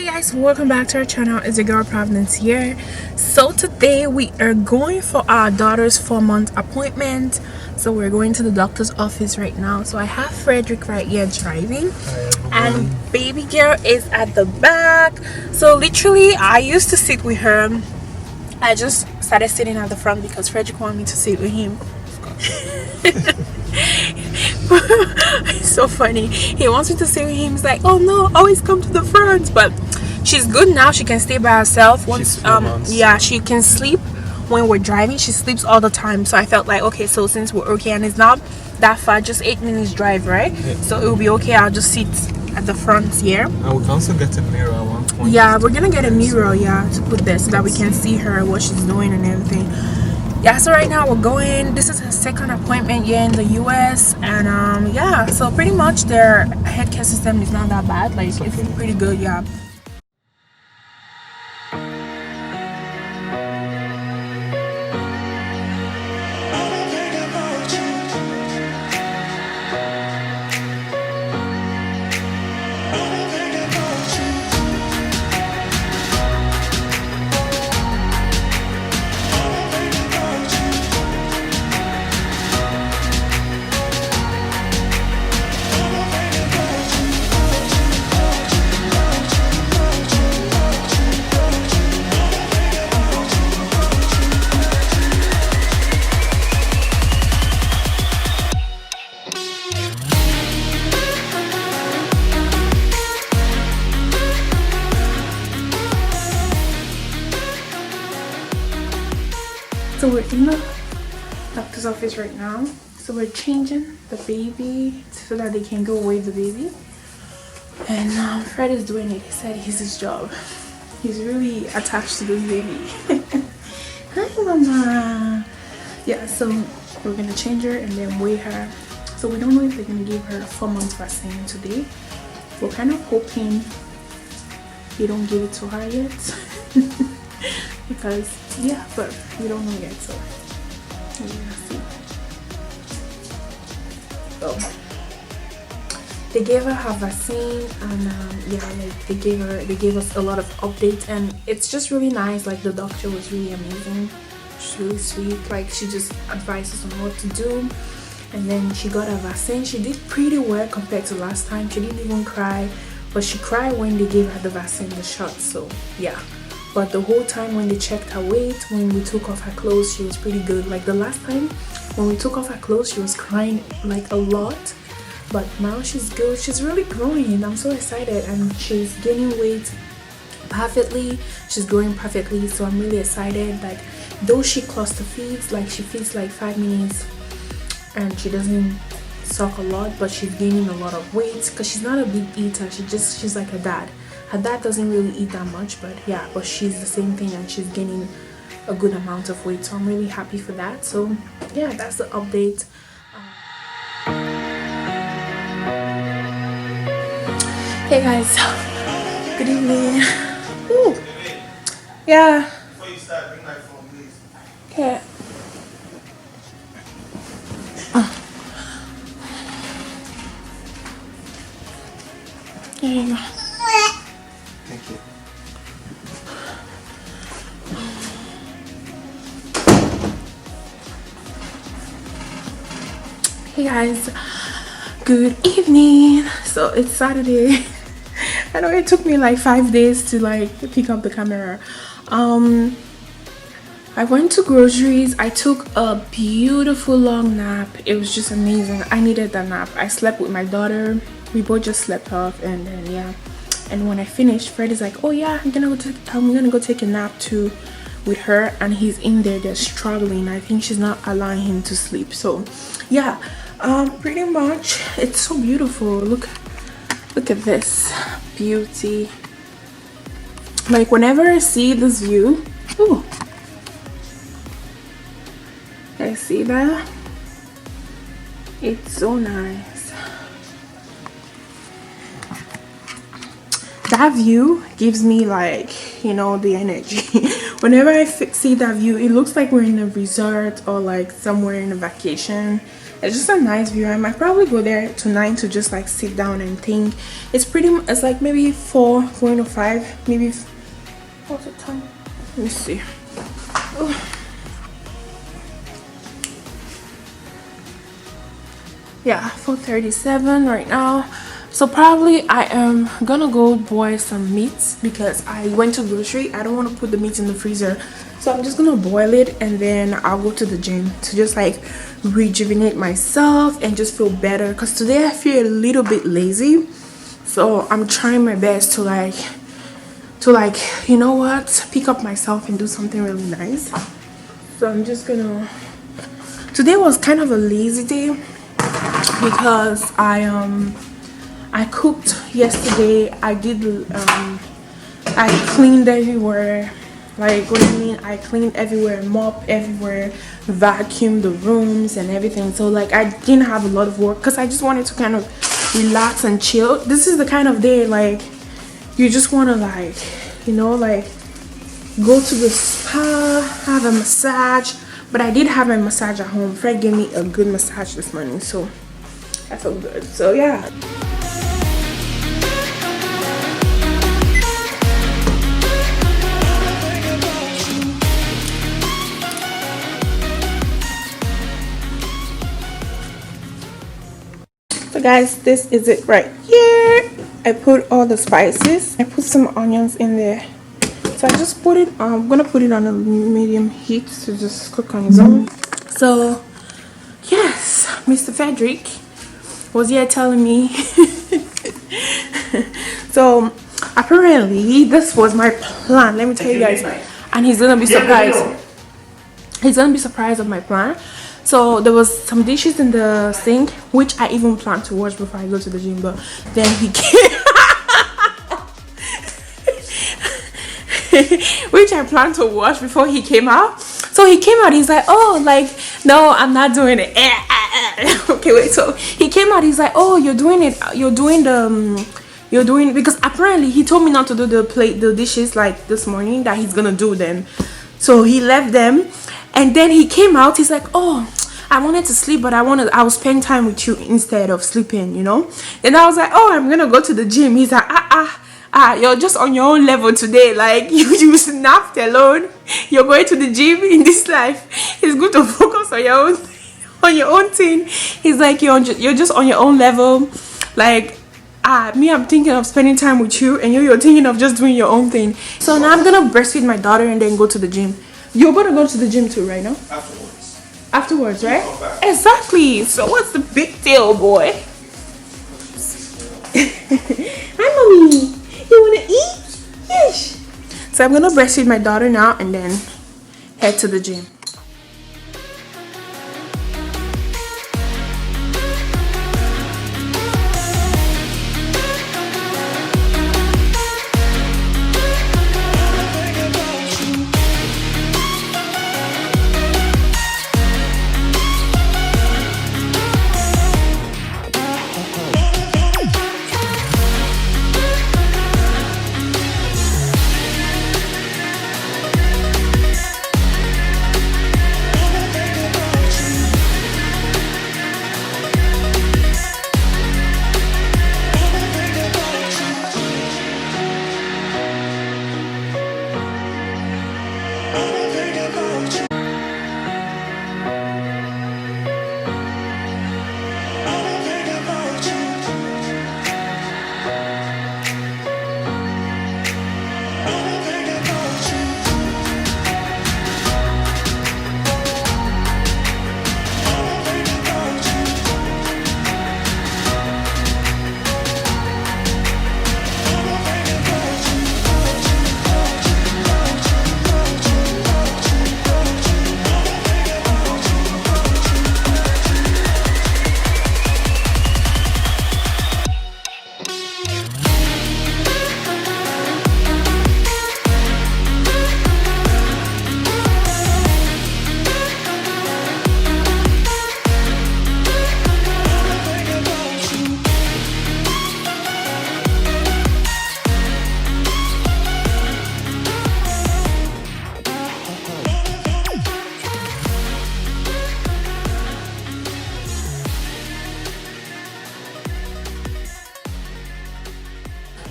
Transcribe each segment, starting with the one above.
Hey guys, welcome back to our channel. It's your girl Providence here. So today we are going for our daughter's 4-month appointment. So we're going to the doctor's office right now. So I have Frederick right here driving, and baby girl is at the back. So literally I used to sit with her. I just started sitting at the front because Frederick wanted me to sit with him. It's so funny. He wants me to sit with him. He's like, oh no, always come to the front. But she's good now. She can stay by herself. Once yeah, she can sleep when we're driving. She sleeps all the time. So I felt like, okay, so since we're okay and it's not that far, just 8 minutes drive, right? Yeah. So it will be okay. I'll just sit at the front here. And we can also get a mirror at one point. Yeah, we're gonna get a mirror, yeah, to put there so that we can see her, what she's doing and everything. Yeah, so right now we're going, this is her second appointment here in the US, and yeah, so pretty much their healthcare system is not that bad, like it's pretty good, yeah. So we're in the doctor's office right now. So we're changing the baby so that they can go away the baby. And Fred is doing it. He said it's his job. He's really attached to this baby. Hi, mama. Yeah, so we're gonna change her and then weigh her. So we don't know if they're gonna give her a 4-month vaccine today. We're kind of hoping they don't give it to her yet. Because yeah, but we don't know yet, so we're gonna see. So they gave her vaccine, and yeah, like they gave us a lot of updates, and it's just really nice. Like the doctor was really amazing. She's really sweet. Like she just advised us on what to do, and then she got her vaccine. She did pretty well compared to last time. She didn't even cry, but she cried when they gave her the vaccine, the shot. So yeah. But the whole time when they checked her weight, when we took off her clothes, she was pretty good. Like the last time when we took off her clothes, she was crying like a lot. But now she's good. She's really growing. I'm so excited, and she's gaining weight perfectly. She's growing perfectly, so I'm really excited. Like though she cluster feeds, like she feeds like 5 minutes and she doesn't suck a lot, but she's gaining a lot of weight because she's not a big eater. She's like her dad. Her dad doesn't really eat that much, but yeah, but she's the same thing and she's gaining a good amount of weight, so I'm really happy for that. So yeah, that's the update. Hey guys, good evening. Ooh. Yeah. Before you start, bring my phone, please. Okay. There you go. Thank you. Hey guys, good evening. So it's Saturday. I know it took me like 5 days to like pick up the camera. I went to groceries. I took a beautiful long nap. It was just amazing. I needed that nap. I slept with my daughter. We both just slept off, and then yeah. And when I finished, Fred is like, oh yeah, I'm gonna go take a nap too with her, and he's in there. They're struggling. I think she's not allowing him to sleep. So yeah, pretty much it's so beautiful. Look at this beauty. Like whenever I see this view, ooh, I see that, it's so nice. That view gives me like, you know, the energy. Whenever I see that view, it looks like we're in a resort or like somewhere in a vacation. It's just a nice view. I might probably go there tonight to just like sit down and think. It's like maybe 4 going to 5, maybe. What's the time? Let me see. Oh. Yeah, 4:37 right now. So probably I am gonna go boil some meat because I went to grocery. I don't want to put the meat in the freezer, so I'm just gonna boil it and then I'll go to the gym to just like rejuvenate myself and just feel better, because today I feel a little bit lazy. So I'm trying my best to like you know what, pick up myself and do something really nice. So I'm just gonna, today was kind of a lazy day because I cooked yesterday. I cleaned everywhere. Like, what do you mean? I cleaned everywhere, mop everywhere, vacuumed the rooms and everything. So like I didn't have a lot of work because I just wanted to kind of relax and chill. This is the kind of day like you just want to like, you know, like go to the spa, have a massage. But I did have a massage at home. Fred gave me a good massage this morning, so I felt good. So yeah. So guys, this is it right here. I put all the spices. I put some onions in there. So I just put it, I'm gonna put it on a medium heat to just cook on its own. So yes, Mr. Frederick was here telling me. So apparently this was my plan. Let me tell you guys, and he's gonna be surprised. He's gonna be surprised of my plan. So there was some dishes in the sink which I even planned to wash before I go to the gym, but then he came. Which I planned to wash before he came out. So he came out, he's like, oh, like, no, I'm not doing it. Okay, wait, so he came out, he's like, oh, you're doing it, because apparently he told me not to do the dishes like this morning, that he's gonna do them. So he left them, and then he came out, he's like, oh, I wanted to sleep, but I will spend time with you instead of sleeping, you know. And I was like, oh, I'm gonna go to the gym. He's like, you're just on your own level today. Like you snapped alone. You're going to the gym in this life. It's good to focus on your own thing. He's like, you're just on your own level. Like me, I'm thinking of spending time with you, and you're thinking of just doing your own thing. So now I'm gonna breastfeed my daughter and then go to the gym. You're gonna go to the gym too, right now? Afterwards, right? Exactly. So what's the big deal, boy? Hi, mommy. You wanna eat? Yes. So I'm gonna breastfeed my daughter now and then head to the gym.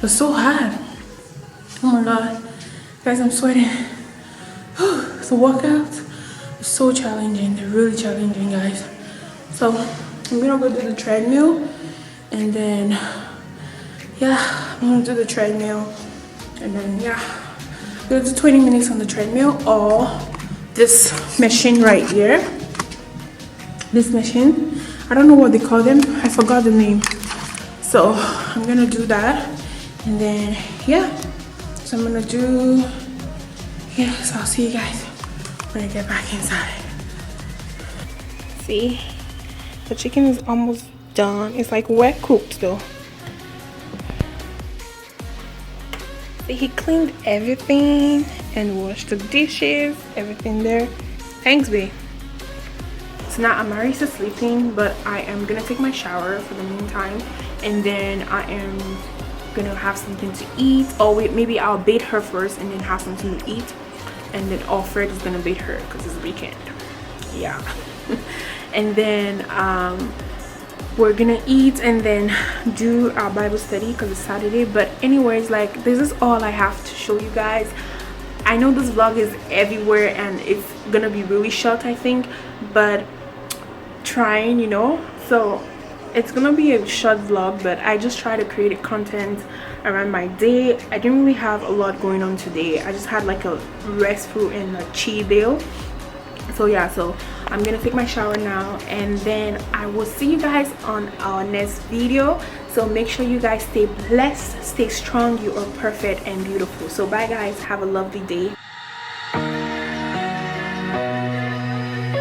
It's so hot. Oh my god. Guys, I'm sweating. So workouts is so challenging. They're really challenging, guys. So I'm gonna go do the treadmill, and then yeah, I'm gonna do the treadmill, and then yeah, go do 20 minutes on the treadmill or this machine right here. This machine, I don't know what they call them. I forgot the name. So I'm gonna do that, and then yeah. So I'm gonna do so I'll see you guys when I get back inside. See, the chicken is almost done. It's like wet cooked though. See, he cleaned everything and washed the dishes, everything there. Thanks, babe. So now Amari's sleeping, but I am gonna take my shower for the meantime, and then I am gonna have something to eat. Oh wait, maybe I'll bathe her first and then have something to eat, and then Alfred is gonna bathe her because it's the weekend. Yeah. And then we're gonna eat and then do our Bible study because it's Saturday. But anyways, like, this is all I have to show you guys. I know this vlog is everywhere and it's gonna be really short, I think, but trying, you know, so it's gonna be a short vlog, but I just try to create a content around my day. I didn't really have a lot going on today. I just had like a restful and a chill day. So yeah, so I'm gonna take my shower now, and then I will see you guys on our next video. So make sure you guys stay blessed, stay strong. You are perfect and beautiful. So bye guys, have a lovely day.